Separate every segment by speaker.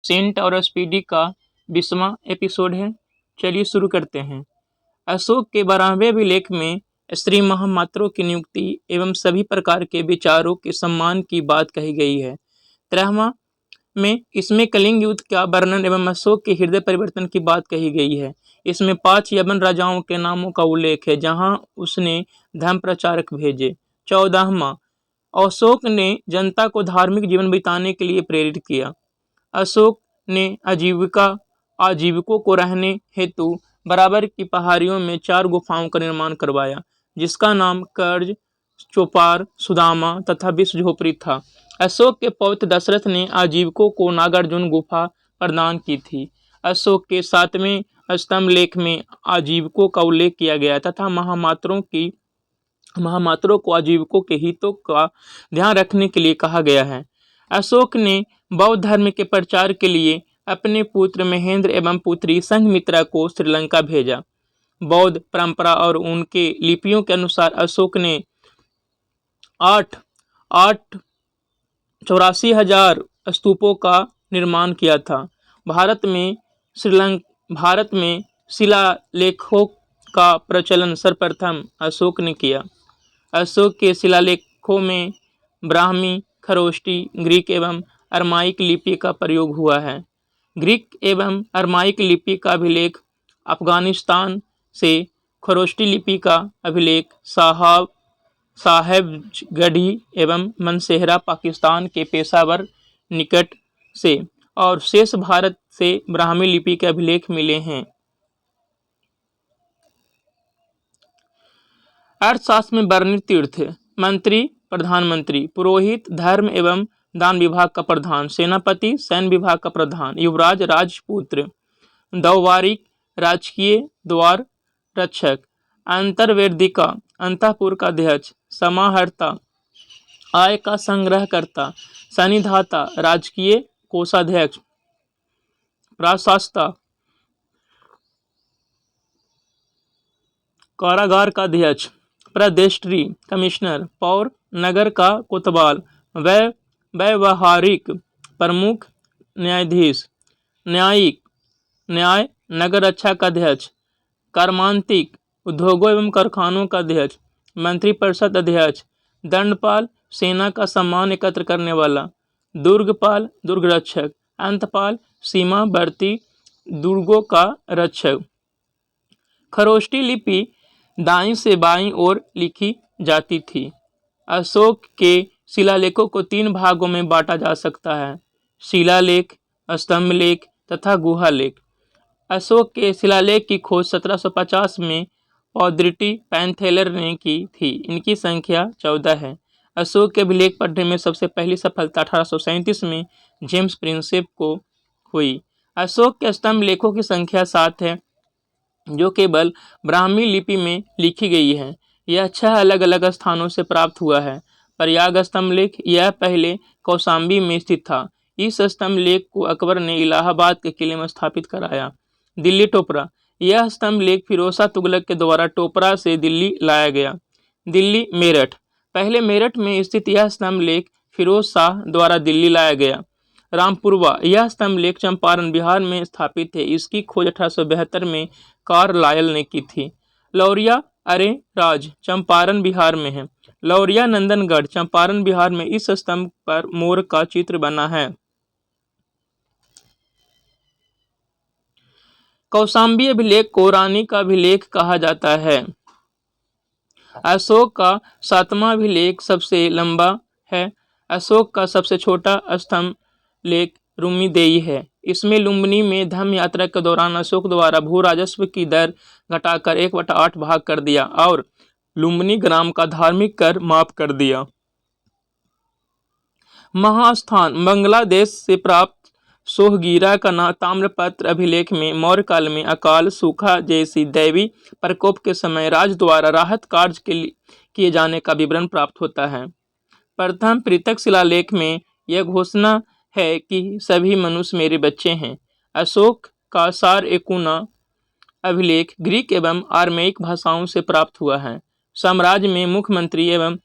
Speaker 1: Saint और speedy का 20वां episode है। चलिए शुरू करते हैं। अशोक के 12वें अभिलेख में स्त्री महामात्रों की नियुक्ति एवं सभी प्रकार के विचारों के सम्मान की बात कही गई है। 13वां में इसमें कलिंग युद्ध का वर्णन एवं अशोक के हृदय परिवर्तन की बात कही गई है। इसमें 5 यवन राजाओं के नामों का उल्लेख है जहां उसने धर्म प्रचारक भेजे। 14वां अशोक ने जनता को धार्मिक जीवन बिताने के लिए प्रेरित किया। अशोक ने आजीविकों को रहने हेतु बराबर की पहाड़ियों में 4 गुफाओं का निर्माण करवाया, जिसका नाम कर्ज, चौपार, सुदामा तथा विश्व झोपड़ी था। अशोक के पौत्र दशरथ ने आजीविकों को नागार्जुन गुफा प्रदान की थी। अशोक के 7वें स्तंभ लेख में आजीविकों का उल्लेख किया गया तथा महामात्रों को आजीविकों के हितों का ध्यान रखने के लिए कहा गया है। अशोक ने बौद्ध धर्म के प्रचार के लिए अपने पुत्र महेंद्र एवं पुत्री संघमित्रा को श्रीलंका भेजा। बौद्ध परंपरा और उनके लिपियों के अनुसार अशोक ने 84,000 स्तूपों का निर्माण किया था। भारत में शिलालेखों का प्रचलन सर्वप्रथम अशोक ने किया। अशोक के शिलालेखों में ब्राह्मी, खरोष्टी, ग्रीक एवं अरमाइक लिपि का प्रयोग हुआ है। ग्रीक एवं अरमाइक लिपि का अभिलेख अफगानिस्तान से, खरोष्टी लिपि का अभिलेख साहेबगढ़ी एवं मनसेहरा पाकिस्तान के पेशावर निकट से और शेष भारत से ब्राह्मी लिपि के अभिलेख मिले हैं। अर्थशास्त्र में वर्णित तीर्थ: मंत्री, प्रधानमंत्री, पुरोहित, धर्म एवं दान विभाग का प्रधान, सेनापति, सैन्य विभाग का प्रधान, युवराज, राजपुत्र, दौवारिक, राजकीय द्वार रक्षक, अंतर्वेदिका, अंतःपुर का अध्यक्ष, समाहर्ता, आय का संग्रहकर्ता, सन्निधाता, राजकीय कोषाध्यक्ष, प्रशासता, कारागार का अध्यक्ष, प्रदेष्ट्री, कमिश्नर, पौर, नगर का कोतवाल, व्यवहारिक प्रमुख, न्यायाधीश, न्यायिक, न्याय, नगर रक्षा का अध्यक्ष, कर्मांतिक, उद्योगों एवं कारखानों का अध्यक्ष, मंत्रिपरिषद अध्यक्ष, दंडपाल, सेना का सम्मान एकत्र करने वाला, दुर्गपाल, दुर्ग रक्षक, अंतपाल, सीमावर्ती दुर्गों का रक्षक। खरोष्टी लिपि दाईं से बाईं ओर लिखी जाती थी। अशोक के शिलालेखों को 3 भागों में बांटा जा सकता है: शिलालेख, स्तंभलेख तथा गुहालेख। अशोक के शिलालेख की खोज 1750 में पॉद्रिटी पैंथेलर ने की थी। इनकी संख्या 14 है। अशोक के अभिलेख पढ़ने में सबसे पहली सफलता 1837 में जेम्स प्रिंसेप को हुई। अशोक के स्तंभ लेखों की संख्या 7 है, जो केवल ब्राह्मी लिपि में लिखी गई है। यह 6 अलग अलग स्थानों से प्राप्त हुआ है। प्रयाग स्तंभ लेख, यह पहले कौशाम्बी में स्थित था। इस स्तंभ लेख को अकबर ने इलाहाबाद के किले में स्थापित कराया। दिल्ली टोपरा, यह स्तंभ लेख फिरोज शाह तुगलक के द्वारा टोपरा से दिल्ली लाया गया। दिल्ली मेरठ, पहले मेरठ में स्थित यह स्तंभ लेख फिरोज शाह द्वारा दिल्ली लाया गया। रामपुरवा, यह स्तंभ लेख चंपारण बिहार में स्थापित है। इसकी खोज 1872 में कार्लायल ने की थी। लौरिया अरे राज चंपारण बिहार में है। लौरिया नंदनगढ़ चंपारण बिहार में इस स्तंभ पर मोर का चित्र बना है। कौशाम्बी अभिलेख को रानी का अभिलेख कहा जाता है। अशोक का 7वां अभिलेख सबसे लंबा है। अशोक का सबसे छोटा स्तंभ लेख रुम्मीदेई है। इसमें लुम्बिनी में धर्म यात्रा के दौरान अशोक द्वारा भू राजस्व की दर घटाकर 1/8 भाग कर दिया और लुम्बिनी ग्राम का धार्मिक कर माफ कर दिया। महास्थान, बांग्लादेश से प्राप्त सोहगीरा का ताम्रपत्र अभिलेख में मौर्य काल में अकाल, सूखा जैसी दैवी प्रकोप के समय राज द्वारा राहत कार्य किए जाने का विवरण प्राप्त होता है। प्रथम पृथक शिलालेख में यह घोषणा है कि सभी मनुष्य मेरे बच्चे हैं। अशोक का सार एकुना अभिलेख ग्रीक एवं आर्मेइक भाषाओं से प्राप्त हुआ है। साम्राज्य में मुख्यमंत्री एवं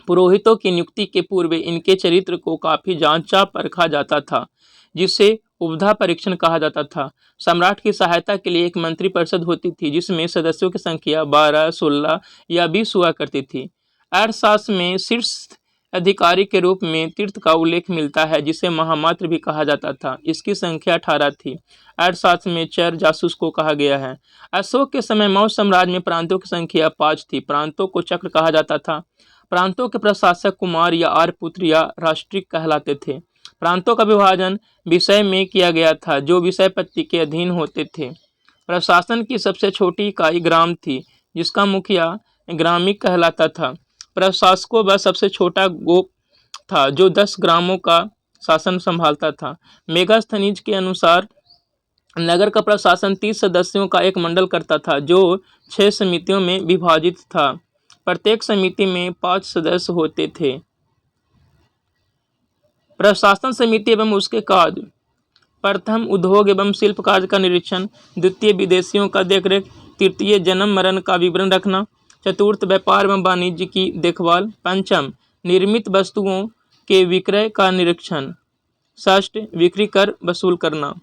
Speaker 1: पुरोहितों की नियुक्ति के पूर्व इनके चरित्र को काफी जांचा परखा जाता था। जिसे उपधा परीक्षण कहा जाता था। सम्राट की सहायता के लिए एक मंत्री परिषद होती थी जिसमें सदस्यों की संख्या 12, 16 या 20 हुआ करती थी। अर्थशास्त्र में शीर्ष अधिकारी के रूप में तीर्थ का उल्लेख मिलता है जिसे महामात्र भी कहा जाता था। इसकी संख्या 18 थी। अर्थशास्त्र में चर जासूस को कहा गया है। अशोक के समय मौर्य साम्राज्य में प्रांतों की संख्या 5 थी। प्रांतों को चक्र कहा जाता था। प्रांतों के प्रशासक कुमार या आर्यपुत्र या राष्ट्रिक कहलाते थे। प्रांतों का विभाजन विषय में किया गया था जो विषय पत्ति के अधीन होते थे। प्रशासन की सबसे छोटी इकाई ग्राम थी जिसका मुखिया ग्रामिक कहलाता था। प्रशासकों व सबसे छोटा गोप था जो 10 ग्रामों का शासन संभालता था। मेगास्थनीज के अनुसार नगर का प्रशासन 30 सदस्यों का एक मंडल करता था जो 6 समितियों में विभाजित था। प्रत्येक समिति में 5 सदस्य होते थे। प्रशासन समिति एवं उसके कार्य: प्रथम, उद्योग एवं शिल्प कार्य का निरीक्षण। द्वितीय, विदेशियों का देखरेख। तृतीय, जन्म मरण का विवरण रखना। चतुर्थ, व्यापार एवं वाणिज्य की देखभाल। पंचम, निर्मित वस्तुओं के विक्रय का निरीक्षण। षष्ठ, बिक्री कर वसूल करना।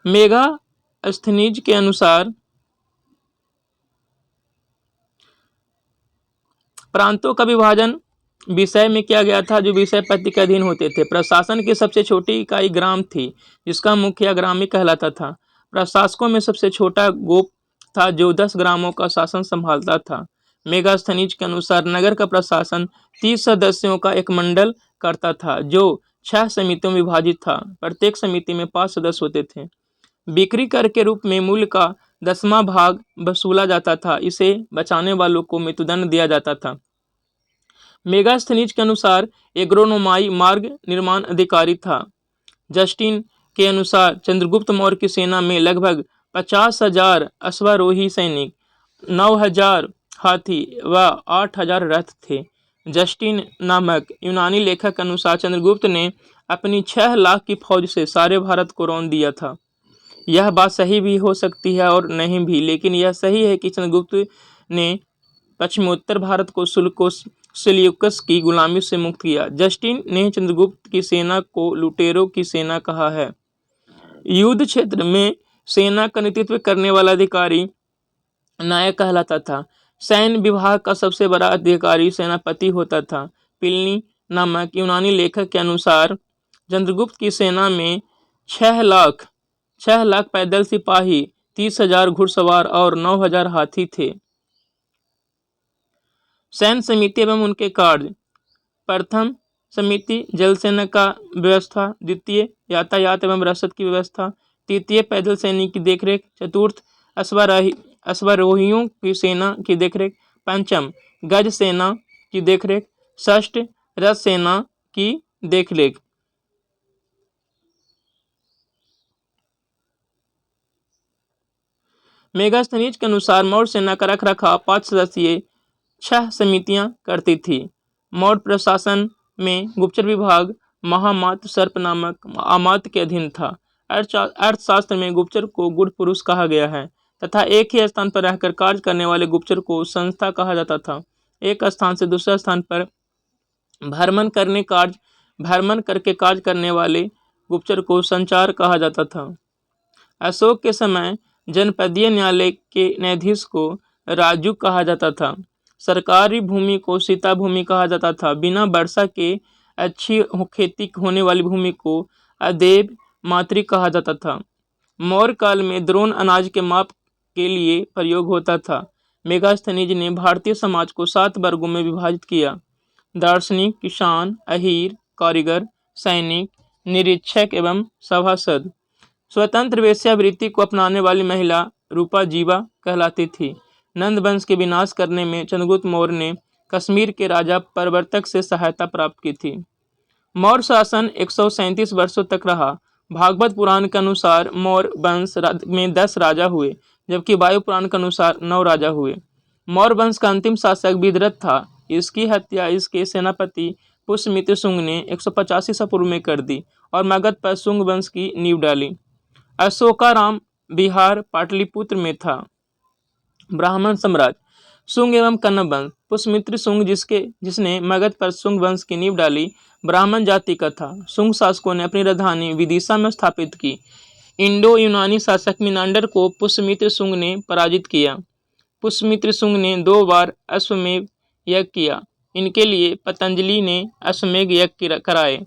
Speaker 1: मेगास्थनीज के अनुसार प्रांतों का विभाजन विषय में किया गया था जो विषय पत्ति के अधीन होते थे। प्रशासन की सबसे छोटी इकाई ग्राम थी जिसका मुखिया ग्रामिक कहलाता था। प्रशासकों में सबसे छोटा गोप था जो 10 ग्रामों का शासन संभालता था। मेगास्थनीज के अनुसार नगर का प्रशासन 30 सदस्यों का एक मंडल करता था जो 6 समितियों में विभाजित था। प्रत्येक समिति में 5 सदस्य होते थे। बिक्री कर के रूप में मूल्य का 10वां भाग वसूला जाता था। इसे बचाने वालों को मृत्युदंड दिया जाता था। मेगास्थनीज के अनुसार एग्रोनोमाई मार्ग निर्माण अधिकारी था। जस्टिन के अनुसार चंद्रगुप्त मौर्य की सेना में लगभग 50,000 अश्वारोही सैनिक, 9,000 हाथी व 8,000 रथ थे। जस्टिन नामक यूनानी लेखक के अनुसार चंद्रगुप्त ने अपनी 6 लाख की फौज से सारे भारत को रौंद दिया था। यह बात सही भी हो सकती है और नहीं भी, लेकिन यह सही है कि चंद्रगुप्त ने पश्चिमोत्तर भारत को सेल्यूकस की गुलामी से मुक्त किया। जस्टिन ने चंद्रगुप्त की सेना को लुटेरों की सेना कहा है। युद्ध क्षेत्र में सेना का नेतृत्व करने वाला अधिकारी नायक कहलाता था। सैन्य विभाग का सबसे बड़ा अधिकारी सेनापति होता था। प्लिनी नामक यूनानी लेखक के अनुसार चंद्रगुप्त की सेना में 6 लाख पैदल सिपाही, 30,000 घुड़सवार और 9,000 हाथी थे। सैन्य समिति एवं उनके कार्य: प्रथम समिति जल सेना का व्यवस्था। द्वितीय, यातायात एवं रसद की व्यवस्था। तृतीय, पैदल सैनिक की देखरेख। चतुर्थ, अश्वारोहियों की सेना की देखरेख। पंचम, गज सेना की देखरेख। षष्ठ, रथ सेना की देखरेख। मेगास्थनीज के अनुसार मौर्य सेना का रखरखाव 5 सदस्यीय 6 समितियां करती थी। मौर्य प्रशासन में गुप्तचर विभाग महामात्र सर्प नामक अमात्य के अधीन था। अर्थशास्त्र में गुप्तचर को गुड पुरुष कहा गया है तथा एक ही स्थान पर रहकर कार्य करने वाले गुप्तचर को संस्था कहा जाता था। एक स्थान से दूसरे स्थान पर भ्रमण करके कार्य करने वाले गुप्तचर को संचार कहा जाता था। अशोक के समय जनपदीय न्यायालय के न्यायाधीश को राजुक कहा जाता था। सरकारी भूमि को सीता भूमि कहा जाता था। बिना वर्षा के अच्छी खेती होने वाली भूमि को अदेब मातृ कहा जाता था। मौर्य काल में द्रोण अनाज के माप के लिए प्रयोग होता था। मेगास्थनीज ने भारतीय समाज को 7 वर्गों में विभाजित किया: दार्शनिक, किसान, अहीर, कारीगर, सैनिक, निरीक्षक एवं सभासद। स्वतंत्र वेश्यावृत्ति को अपनाने वाली महिला रूपा जीवा कहलाती थी। नंद वंश के विनाश करने में चंद्रगुप्त मौर्य ने कश्मीर के राजा प्रवर्तक से सहायता प्राप्त की थी। मौर्य शासन 137 वर्षों तक रहा। भागवत पुराण के अनुसार मौर्य वंश में 10 राजा हुए जबकि वायु पुराण के अनुसार 9 राजा हुए। मौर्य वंश का अंतिम शासक विदरथ था। इसकी हत्या इसके सेनापति पुष्यमित्र शुंग ने 185 ईसा पूर्व में कर दी और मगध पर शुंग वंश की नींव डाली। अशोकाराम बिहार पाटलिपुत्र में था। ब्राह्मण साम्राज्य: शुंग एवं कण्व वंश पुष्यमित्र शुंग जिसने मगध पर शुंग वंश की नींव डाली, ब्राह्मण जाति का था। शुंग शासकों ने अपनी राजधानी विदिशा में स्थापित की। इंडो यूनानी शासक मिनांडर को पुष्यमित्र शुंग ने पराजित किया। पुष्यमित्र शुंग ने 2 बार अश्वमेध यज्ञ किया। इनके लिए पतंजलि ने अश्वमेध यज्ञ कराए।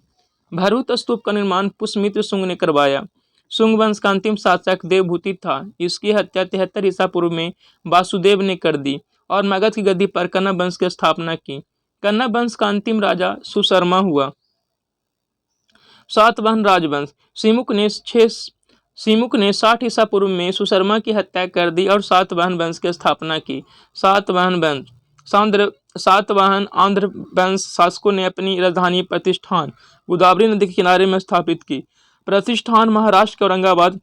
Speaker 1: भरूत स्तूप का निर्माण पुष्यमित्र शुंग ने करवाया। शुंग वंश का अंतिम शासक देवभूति था। इसकी हत्या 73 ईसा पूर्व में वासुदेव ने कर दी और मगध की गद्दी पर कण्व वंश की स्थापना की। कण्व वंश का अंतिम राजा सुशर्मा हुआ। सातवाहन राजवंश। सिमुक ने 60 ईसा पूर्व में सुशर्मा की हत्या कर दी और सातवाहन वंश की स्थापना की। सातवाहन आंध्र वंश शासकों ने अपनी राजधानी प्रतिष्ठान गोदावरी नदी के किनारे में स्थापित की। प्रतिष्ठान महाराष्ट्र के औरंगाबाद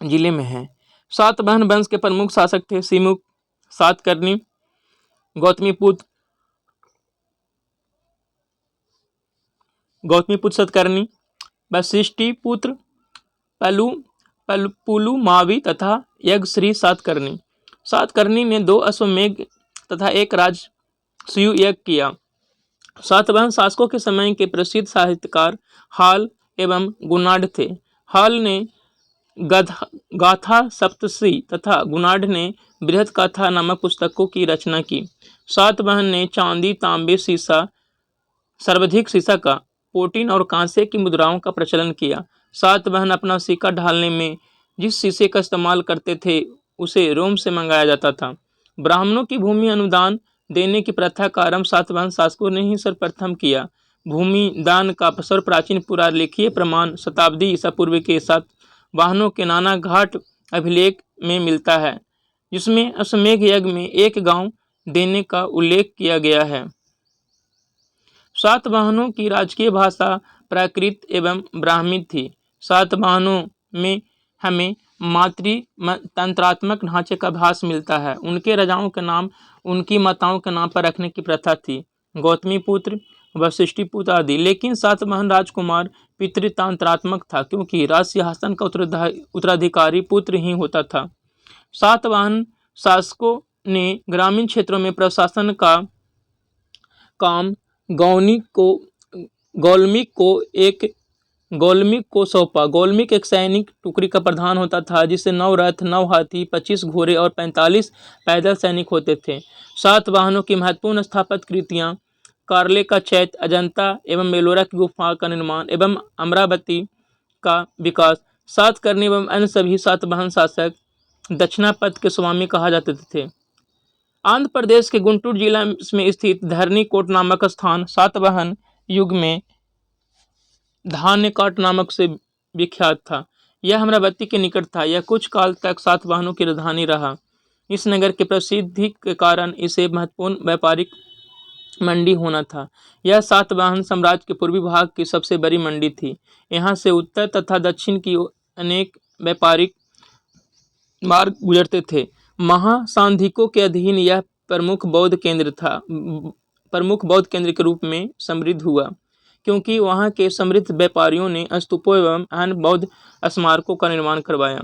Speaker 1: जिले में है। सातवाहन वंश के प्रमुख शासक थे सिमुक, सातकर्णी, गौतमीपुत्र सतकर्णी, वशिष्ठिपुत्र पुलुमावी तथा यज्ञश्री सातकर्णी। सातकर्णी ने 2 अश्वमेध तथा 1 राजसूय यज्ञ किया। सातवाहन शासकों के समय के प्रसिद्ध साहित्यकार हाल एवं गुणाढ़ थे। हाल ने गाथा सप्तशती तथा गुणाढ़ ने बृहद गाथा नामक पुस्तकों की रचना की। सातवाहन ने चांदी, तांबे, सीसा, सर्वाधिक सीसा का, पोटीन और कांसे की मुद्राओं का प्रचलन किया। सातवाहन अपना सिक्का ढालने में जिस शीशे का इस्तेमाल करते थे उसे रोम से मंगाया जाता था। ब्राह्मणों की भूमि अनुदान देने की प्रथा का आरंभ सातवाहन शासकों ने ही सर्वप्रथम किया। भूमि दान का सर्वप्राचीन पुरालेखीय प्रमाण शताब्दी ईसा पूर्व के सातवाहनों के नाना घाट अभिलेख में मिलता है, जिसमें अश्वमेध यज्ञ में 1 गांव देने का उल्लेख किया गया है। सातवाहनों की राजकीय भाषा प्राकृत एवं ब्राह्मी थी। सातवाहनों में हमें तंत्रात्मक ढांचे का भास मिलता है। उनके राजाओं के नाम उनकी माताओं के नाम पर रखने की प्रथा थी, गौतमीपुत्र, वशिष्ठिपुत्र आदि। लेकिन सातवाहन राजकुमार पितृतंत्रात्मक था, क्योंकि राज सिंहासन का उत्तराधिकारी पुत्र ही होता था। सातवाहन शासकों ने ग्रामीण क्षेत्रों में प्रशासन का काम गौलमिक को सौंपा। गौलमिक एक सैनिक टुकड़ी का प्रधान होता था, जिसे 9 रथ, 9 हाथी, 25 घोड़े और 45 पैदल सैनिक होते थे। सातवाहनों की महत्वपूर्ण स्थापत्य कृतियाँ कार्ले का चैत्य, अजंता एवं मेलोरा की गुफा का निर्माण एवं अमरावती का विकास। सातकर्णी एवं अन्य सभी सातवाहन शासक दक्षिणापथ के स्वामी कहा जाते थे। आंध्र प्रदेश के गुंटूर जिला में स्थित धरणीकोट नामक स्थान सातवाहन युग में धान्यकाट नामक से विख्यात था। यह अमरावती के निकट था। यह कुछ काल तक सातवाहनों की राजधानी रहा। इस नगर की प्रसिद्धि के कारण इसे महत्वपूर्ण व्यापारिक मंडी होना था। यह सातवाहन साम्राज्य के पूर्वी भाग की सबसे बड़ी मंडी थी। यहाँ से उत्तर तथा दक्षिण की अनेक व्यापारिक मार्ग गुजरते थे। महासांधिकों के अधीन यह प्रमुख बौद्ध केंद्र के रूप में समृद्ध हुआ, क्योंकि वहाँ के समृद्ध व्यापारियों ने स्तूपों एवं अन्य बौद्ध स्मारकों का निर्माण करवाया।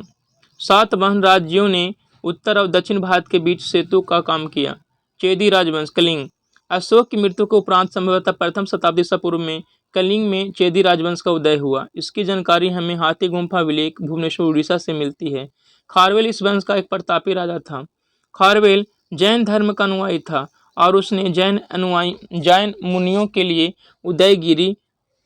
Speaker 1: सातवाहन राज्यों ने उत्तर और दक्षिण भारत के बीच सेतु का काम किया। चेदी राजवंश कलिंग। अशोक की मृत्यु के उपरांत संभवतः प्रथम शताब्दी ईसा पूर्व में कलिंग में चेदी राजवंश का उदय हुआ। इसकी जानकारी हमें हाथी गुम्फा अभिलेख भुवनेश्वर उड़ीसा से मिलती है। खारवेल इस वंश का एक प्रतापी राजा था। खारवेल जैन धर्म का अनुयायी था और उसने जैन मुनियों के लिए उदयगिरी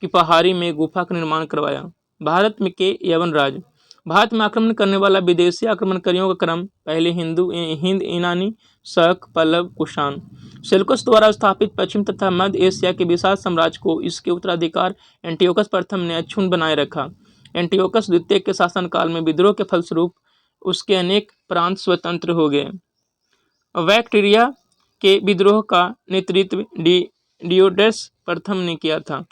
Speaker 1: की पहाड़ी में गुफा का निर्माण करवाया। भारत में के यवन राज। भारत में आक्रमण करने वाला विदेशी आक्रमणकारियों का क्रम पहले हिंद, ईरानी, शक, पल्लव, कुषाण। सेल्यूकस द्वारा स्थापित पश्चिम तथा मध्य एशिया के विशाल साम्राज्य को इसके उत्तराधिकार एंटियोकस प्रथम ने अक्षुण्ण बनाए रखा। एंटियोकस द्वितीय के शासनकाल में विद्रोह के फलस्वरूप उसके अनेक प्रांत स्वतंत्र हो गए। बैक्ट्रिया के विद्रोह का नेतृत्व डियोडस प्रथम ने किया था।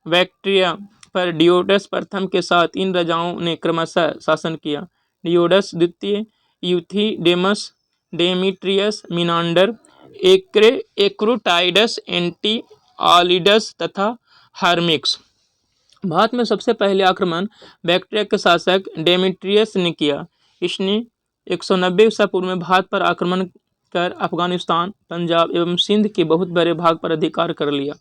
Speaker 1: बैक्ट्रिया पर डियोडस प्रथम के साथ इन राजाओं ने क्रमशः शासन किया। डियोडस द्वितीय, यूथिडेमस, डेमीट्रियस, मिनांडर, एक्रोटाइडस, एंटिआलिडस तथा हर्मिक्स। भारत में सबसे पहले आक्रमण बैक्ट्रिया के शासक डेमीट्रियस ने किया। इसने 190 ईसा पूर्व में भारत पर आक्रमण कर अफगानिस्तान, पंजाब एवं सिंध के बहुत बड़े भाग पर अधिकार कर लिया।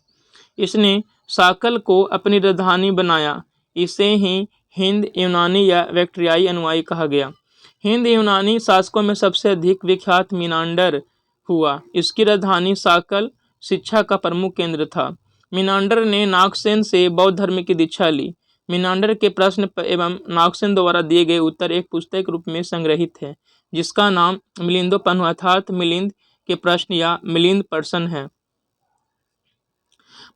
Speaker 1: इसने साकल को अपनी राजधानी बनाया। इसे ही हिंद यूनानी या बैक्ट्रियाई अनुयायी कहा गया। हिंद यूनानी शासकों में सबसे अधिक विख्यात मीनांडर हुआ। इसकी राजधानी साकल शिक्षा का प्रमुख केंद्र था। मीनांडर ने नागसेन से बौद्ध धर्म की दीक्षा ली। मीनांडर के प्रश्न एवं नागसेन द्वारा दिए गए उत्तर एक पुस्तक रूप में संग्रहित है, जिसका नाम मिलिंदोपन्ह अर्थात मिलिंद के प्रश्न या मिलिंद प्रश्न है।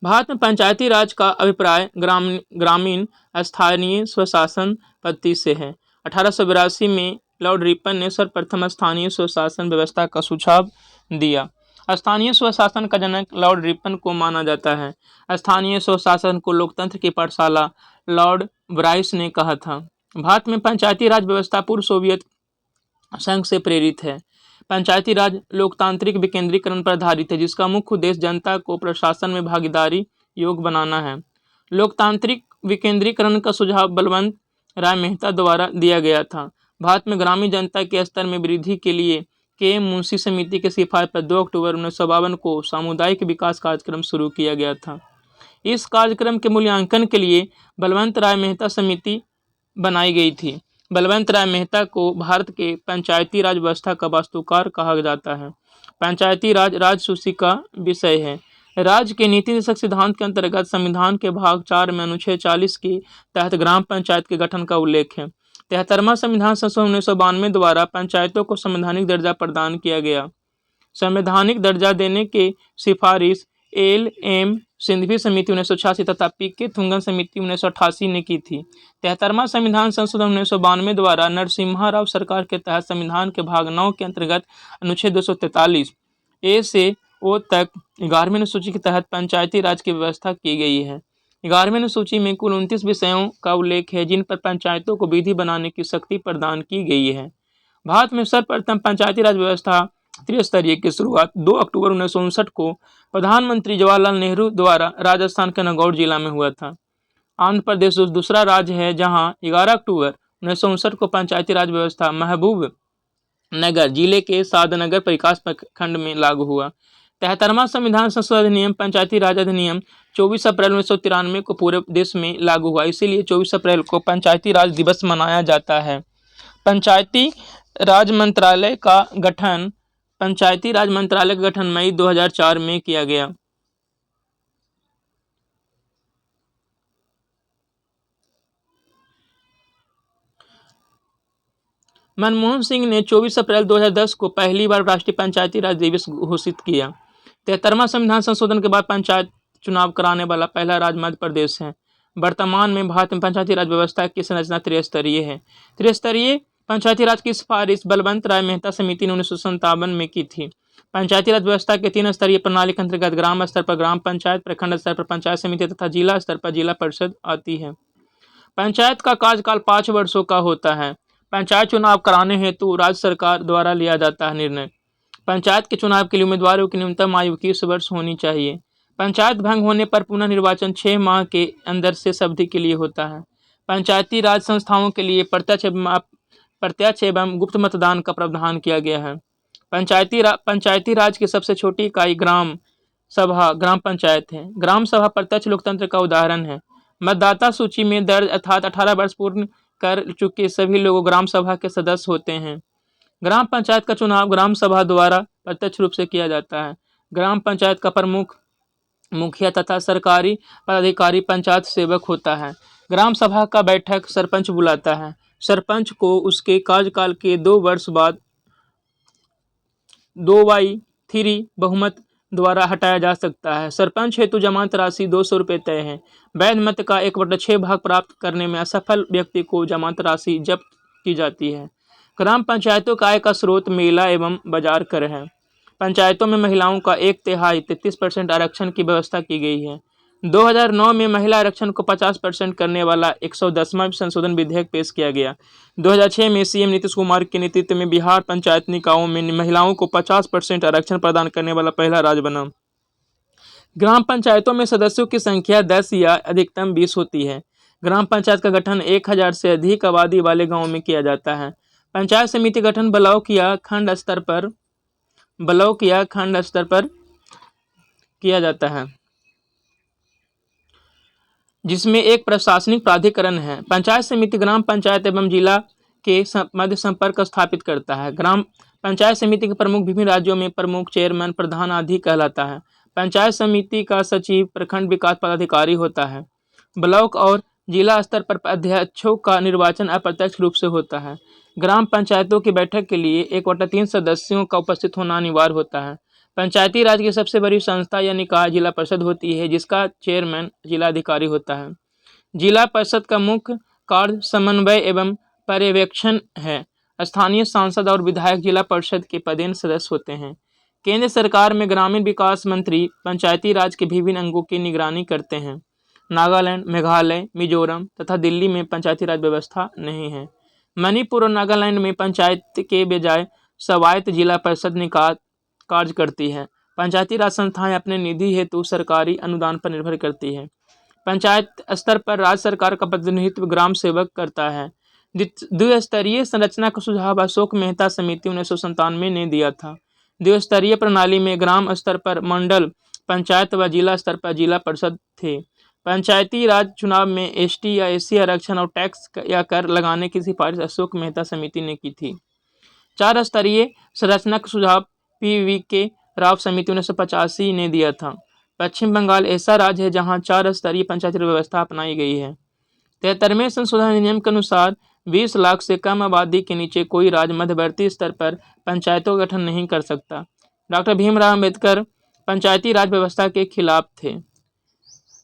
Speaker 1: भारत में पंचायती राज का अभिप्राय ग्रामीण स्थानीय स्वशासन पद्धति से है। 1882 में लॉर्ड रिपन ने सर्वप्रथम स्थानीय स्वशासन व्यवस्था का सुझाव दिया। स्थानीय स्वशासन का जनक लॉर्ड रिपन को माना जाता है। स्थानीय स्वशासन को लोकतंत्र की पाठशाला लॉर्ड ब्राइस ने कहा था। भारत में पंचायती राज व्यवस्था पूर्व सोवियत संघ से प्रेरित है। पंचायती राज लोकतांत्रिक विकेंद्रीकरण पर आधारित है, जिसका मुख्य उद्देश्य जनता को प्रशासन में भागीदारी योग्य बनाना है। लोकतांत्रिक विकेंद्रीकरण का सुझाव बलवंत राय मेहता द्वारा दिया गया था। भारत में ग्रामीण जनता के स्तर में वृद्धि के लिए के मुंशी समिति के सिफारिश पर 2 अक्टूबर 1952 को सामुदायिक विकास कार्यक्रम शुरू किया गया था। इस कार्यक्रम के मूल्यांकन के लिए बलवंत राय मेहता समिति बनाई गई थी। बलवंत राय मेहता को भारत के पंचायती राज व्यवस्था का वास्तुकार कहा जाता है। पंचायती राज राजसूची का विषय है। राज्य के नीति निर्देशक सिद्धांत के अंतर्गत संविधान के भाग 4 में अनुच्छेद 40 के तहत ग्राम पंचायत के गठन का उल्लेख है। 73वां संविधान संशोधन 1992 द्वारा पंचायतों को संवैधानिक दर्जा प्रदान किया गया। संवैधानिक दर्जा देने के सिफारिश एल.एम. सिंघवी समिति 1986 तथा पी.के. थुंगन समिति 1988 ने की थी। 73वां संविधान संशोधन 1992 द्वारा नरसिम्हा राव सरकार के तहत संविधान के भाग 9 के अंतर्गत अनुच्छेद 243 ए से ओ तक 11वीं अनुसूची के तहत पंचायती राज की व्यवस्था की गई है। 11वीं अनुसूची में कुल 29 विषयों का उल्लेख है, जिन पर पंचायतों को विधि बनाने की शक्ति प्रदान की गई है। भारत में सर्वप्रथम पंचायती राज व्यवस्था त्रिस्तरीय की शुरुआत 2 अक्टूबर 1959 को प्रधानमंत्री जवाहरलाल नेहरू द्वारा राजस्थान के नागौर जिला में हुआ था। आंध्र प्रदेश दूसरा राज्य है जहां 11 अक्टूबर 1959 को पंचायती राज व्यवस्था महबूब नगर जिले के सादनगर परिकाश खंड में लागू हुआ। 73वां संविधान संशोधन अधिनियम पंचायती राज अधिनियम 24 अप्रैल 1993 को पूरे देश में लागू हुआ। इसीलिए 24 अप्रैल को पंचायती राज दिवस मनाया जाता है। पंचायती राज मंत्रालय का गठन मई 2004 में किया गया। मनमोहन सिंह ने 24 अप्रैल 2010 को पहली बार राष्ट्रीय पंचायती राज दिवस घोषित किया। 73वां संविधान संशोधन के बाद पंचायत चुनाव कराने वाला पहला राज्य मध्य प्रदेश है। वर्तमान में भारत में पंचायती राज व्यवस्था की संरचना त्रिस्तरीय है। त्रिस्तरीय पंचायती राज की सिफारिश बलवंत राय मेहता समिति ने 1957 में की थी। पंचायती राज व्यवस्था के 3 स्तरीय प्रणाली के अंतर्गत ग्राम स्तर पर ग्राम पंचायत, प्रखंड स्तर पर पंचायत समिति तथा जिला स्तर पर जिला परिषद आती है। पंचायत का कार्यकाल 5 वर्षों का होता है। पंचायत चुनाव कराने हेतु राज्य सरकार द्वारा लिया जाता है निर्णय। पंचायत के चुनाव के लिए उम्मीदवारों की न्यूनतम आयु 21 वर्ष होनी चाहिए। पंचायत भंग होने पर पुनः निर्वाचन 6 माह के अंदर शेष अवधि के लिए होता है। पंचायती राज संस्थाओं के लिए प्रत्यक्ष एवं गुप्त मतदान का प्रावधान किया गया है। पंचायती राज की सबसे छोटी इकाई ग्राम सभा ग्राम पंचायत है। ग्राम सभा प्रत्यक्ष लोकतंत्र का उदाहरण है। मतदाता सूची में दर्ज अर्थात 18 वर्ष पूर्ण कर चुके सभी लोग ग्राम सभा के सदस्य होते हैं। ग्राम पंचायत का चुनाव ग्राम सभा द्वारा प्रत्यक्ष रूप से किया जाता है। ग्राम पंचायत का प्रमुख मुखिया तथा सरकारी पदाधिकारी पंचायत सेवक होता है। ग्राम सभा का बैठक सरपंच बुलाता है। सरपंच को उसके कार्यकाल के 2 वर्ष बाद 2/3 बहुमत द्वारा हटाया जा सकता है। सरपंच हेतु जमानत राशि 200 रुपये तय है। वैध मत का 1/6 भाग प्राप्त करने में असफल व्यक्ति को जमानत राशि जब्त की जाती है। ग्राम पंचायतों का आय का स्रोत मेला एवं बाजार कर है। पंचायतों में महिलाओं का 1/3 33% आरक्षण की व्यवस्था की गई है। 2009 में महिला आरक्षण को 50% करने वाला 110वां संशोधन विधेयक पेश किया गया। 2006 में सीएम नीतीश कुमार के नेतृत्व में बिहार पंचायत निकायों में महिलाओं को 50% आरक्षण प्रदान करने वाला पहला राज्य बना। ग्राम पंचायतों में सदस्यों की संख्या 10 या अधिकतम 20 होती है। ग्राम पंचायत का गठन 1000 से अधिक आबादी वाले गाँव में किया जाता है। पंचायत समिति गठन ब्लॉक या खंड स्तर पर ब्लॉक या खंड स्तर पर किया जाता है, जिसमें एक प्रशासनिक प्राधिकरण है। पंचायत समिति ग्राम पंचायत एवं जिला के मध्य संपर्क स्थापित करता है। ग्राम पंचायत समिति के प्रमुख विभिन्न राज्यों में प्रमुख, चेयरमैन, प्रधान आदि कहलाता है। पंचायत समिति का सचिव प्रखंड विकास पदाधिकारी होता है। ब्लॉक और जिला स्तर पर अध्यक्षों का निर्वाचन अप्रत्यक्ष रूप से होता है। ग्राम पंचायतों की बैठक के लिए 1/3 सदस्यों का उपस्थित होना अनिवार्य होता है। पंचायती राज की सबसे बड़ी संस्था या निकाय जिला परिषद होती है, जिसका चेयरमैन जिलाधिकारी होता है। जिला परिषद का मुख्य कार्य समन्वय एवं पर्यवेक्षण है। स्थानीय सांसद और विधायक जिला परिषद के पदेन सदस्य होते हैं। केंद्र सरकार में ग्रामीण विकास मंत्री पंचायती राज के विभिन्न अंगों की निगरानी करते हैं। नागालैंड, मेघालय, मिजोरम तथा दिल्ली में पंचायती राज व्यवस्था नहीं है। मणिपुर और नागालैंड में पंचायत के बजाय स्वायत्त जिला परिषद निकाय कार्य करती है। पंचायती राज संस्थाएं अपने निधि हेतु सरकारी अनुदान पर निर्भर करती है। पंचायत स्तर पर राज्य सरकार का प्रतिनिधित्व ग्राम सेवक करता है। द्विस्तरीय संरचना का सुझाव अशोक मेहता समिति 1997 ने दिया था। द्विस्तरीय प्रणाली में ग्राम स्तर पर मंडल पंचायत व जिला स्तर पर जिला परिषद थे। पंचायती राज चुनाव में एसटी या एससी आरक्षण और टैक्स या कर लगाने की सिफारिश अशोक मेहता समिति ने की थी। 4 स्तरीय संरचना का सुझाव PVK राव समिति 1985 ने दिया था। पश्चिम बंगाल ऐसा राज्य है जहां 4 स्तरीय पंचायती व्यवस्था अपनाई गई है। 73वें संशोधन अधिनियम के अनुसार 20 लाख से कम आबादी के नीचे कोई राज्य मध्यवर्ती स्तर पर पंचायतों का गठन नहीं कर सकता। डॉक्टर भीमराव अम्बेडकर पंचायती राज व्यवस्था के खिलाफ थे।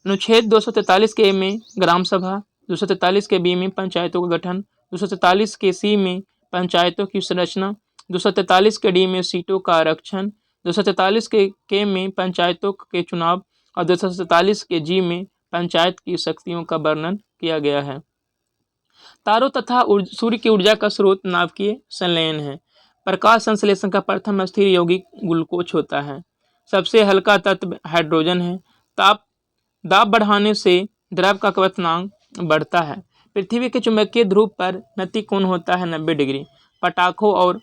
Speaker 1: अनुच्छेद 243 के में ग्राम सभा, 243 के बी में पंचायतों का गठन, 243 के सी में पंचायतों की संरचना, 243 के डी में सीटों का आरक्षण, 243 के में पंचायतों के चुनाव और 247 के जी में पंचायत की शक्तियों का वर्णन किया गया है। तारों तथा सूर्य की ऊर्जा का स्रोत नाभिकीय संलयन है। प्रकाश संश्लेषण का प्रथम स्थिर यौगिक ग्लूकोज होता है। सबसे हल्का तत्व हाइड्रोजन है। दाब बढ़ाने से द्रव का क्वथनांक बढ़ता है। पृथ्वी के चुंबकीय ध्रुव पर नतिकोण होता है 90 डिग्री। पटाखों और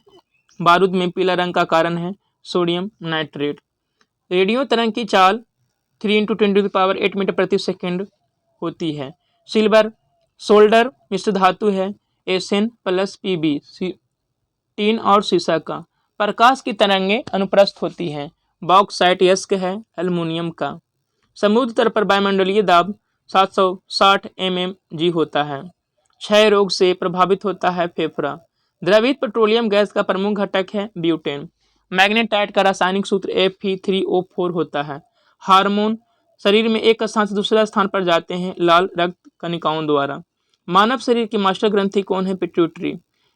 Speaker 1: बारूद में पीला रंग का कारण है सोडियम नाइट्रेट। रेडियो तरंग की चाल 3 × 10⁸ मीटर प्रति सेकंड होती है। सिल्वर सोल्डर मिश्र धातु है। Sn+Pb टीन और सीसा का। प्रकाश की तरंगें अनुप्रस्थ होती हैं। बॉक्साइट यस्क है एल्युमिनियम का। समुद्र तल पर वायुमंडलीय दाब 760 mmg होता है। क्षय रोग से प्रभावित होता है फेफड़ा। द्रवित पेट्रोलियम गैस का प्रमुख घटक है ब्यूटेन। मैग्नेटाइट का रासायनिक सूत्र Fe3O4 होता है। हार्मोन शरीर में एक स्थान से दूसरे स्थान पर जाते हैं लाल रक्त कणिकाओं द्वारा। मानव शरीर की मास्टर ग्रंथि कौन है? पिट्यूटरी।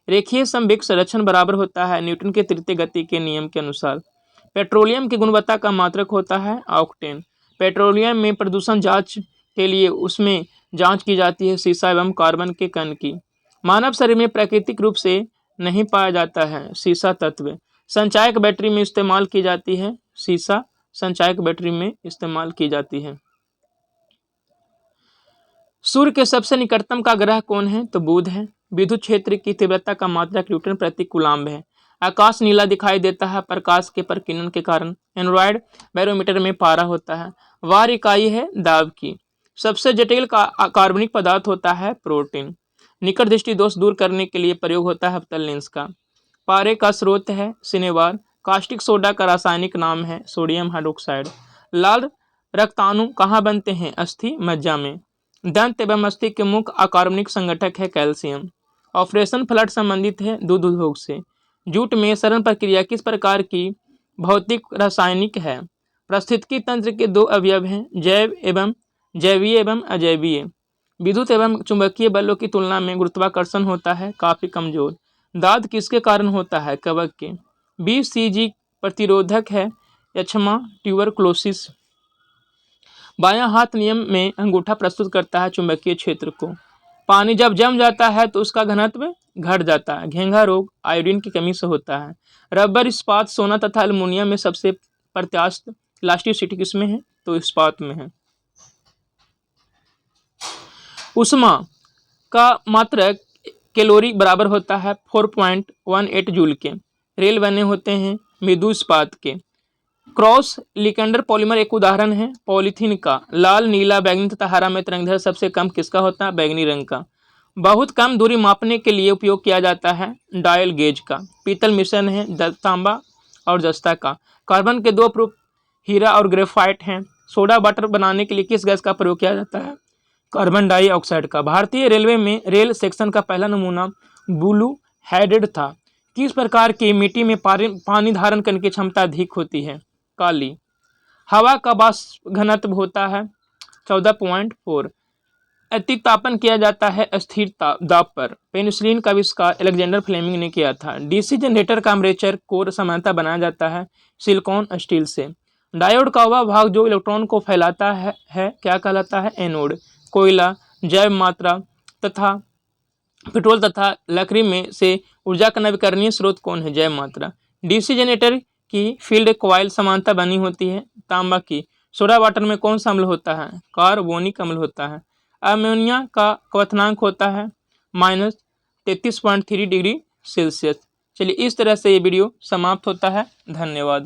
Speaker 1: रेखीय समविक संरक्षण बराबर होता है न्यूटन के तृतीय गति के नियम के अनुसार। पेट्रोलियम की गुणवत्ता का मात्रक होता है ऑक्टेन। पेट्रोलियम में प्रदूषण जांच के लिए उसमें जांच की जाती है सीसा एवं कार्बन के कण की। मानव शरीर में प्राकृतिक रूप से नहीं पाया जाता है सीसा तत्व। संचायक बैटरी में इस्तेमाल की जाती है सीसा। संचायक बैटरी में इस्तेमाल की जाती है। सूर्य के सबसे निकटतम का ग्रह कौन है? तो बुध है। विद्युत क्षेत्र की तीव्रता का मात्रक न्यूटन प्रति कूलाम्ब है। आकाश नीला दिखाई देता है प्रकाश के प्रकीर्णन के कारण। एंड्रॉयड बैरोमीटर में पारा होता है। वार इकाई है दाब की। सबसे जटिल कार्बनिक पदार्थ होता है प्रोटीन। निकट दृष्टि दोष दूर करने के लिए प्रयोग होता है अवतल लेंस का। पारे का स्रोत है सिनेवार। कास्टिक सोडा का रासायनिक नाम है सोडियम हाइड्रोक्साइड। लाल रक्ताणु कहाँ बनते हैं? अस्थि मज्जा में। दंत एवं मस्तिष्क के मुख्य अकार्बनिक संगठक है कैल्शियम। ऑपरेशन फ्लड संबंधित है दूध उद्योग से। जूट में सरण प्रक्रिया किस प्रकार की भौतिक रासायनिक है? पारिस्थितिकी तंत्र के 2 अवयव हैं जैवीय एवं अजैवीय। विद्युत एवं चुंबकीय बलों की तुलना में गुरुत्वाकर्षण होता है काफी कमजोर। दाद किसके कारण होता है? कवक के। BCG प्रतिरोधक है यक्ष्मा ट्यूबरक्लोसिस। बायां हाथ नियम में अंगूठा प्रस्तुत करता है चुंबकीय क्षेत्र को। पानी जब जम जाता है तो उसका घनत्व घट जाता है। घेंघा रोग आयोडीन की कमी से होता है। रबर, इस्पात, सोना तथा एल्युमिनियम में सबसे प्रत्यास्थ इलास्टिसिटी किसमें है? तो इस्पात में है। उष्मा का मात्रक कैलोरी बराबर होता है 4.18 जूल के। रेल बने होते हैं मृदु इस्पात के। क्रॉस लिकेंडर पॉलीमर एक उदाहरण है पॉलीथीन का। लाल, नीला, बैंगनी तथा हरा में तरंगदैर्घ्य सबसे कम किसका होता है? बैंगनी रंग का। बहुत कम दूरी मापने के लिए उपयोग किया जाता है डायल गेज का। पीतल मिश्रण है तांबा और जस्ता का। कार्बन के दो प्रूफ हीरा और ग्रेफाइट हैं। सोडा वाटर बनाने के लिए किस गैस का प्रयोग किया जाता है? कार्बन डाइऑक्साइड का। भारतीय रेलवे में रेल सेक्शन का पहला नमूना ब्लू हेडेड था। किस प्रकार की मिट्टी में पानी धारण करने की क्षमता अधिक होती है? काली। हवा का वाष्प घनत्व होता है 14.4। अतितापन किया जाता है स्थिर दाब पर। पेनिसिलिन का आविष्कार अलेक्जेंडर फ्लेमिंग ने किया था। डीसी जनरेटर का आर्मेचर कोर सामान्यतः बनाया जाता है सिलिकॉन स्टील से। डायोड का वह भाग जो इलेक्ट्रॉन को फैलाता है क्या कहलाता है? एनोड। कोयला, जैव मात्रा तथा पेट्रोल तथा लकड़ी में से ऊर्जा का नवीकरणीय स्रोत कौन है? जैव मात्रा। डीसी जनरेटर की फील्ड कॉइल समानता बनी होती है तांबा की। सोडा वाटर में कौन सा अम्ल होता है? कार्बोनिक अम्ल होता है। अमोनिया का क्वथनांक होता है -33.3 डिग्री सेल्सियस। चलिए इस तरह से ये वीडियो समाप्त होता है। धन्यवाद।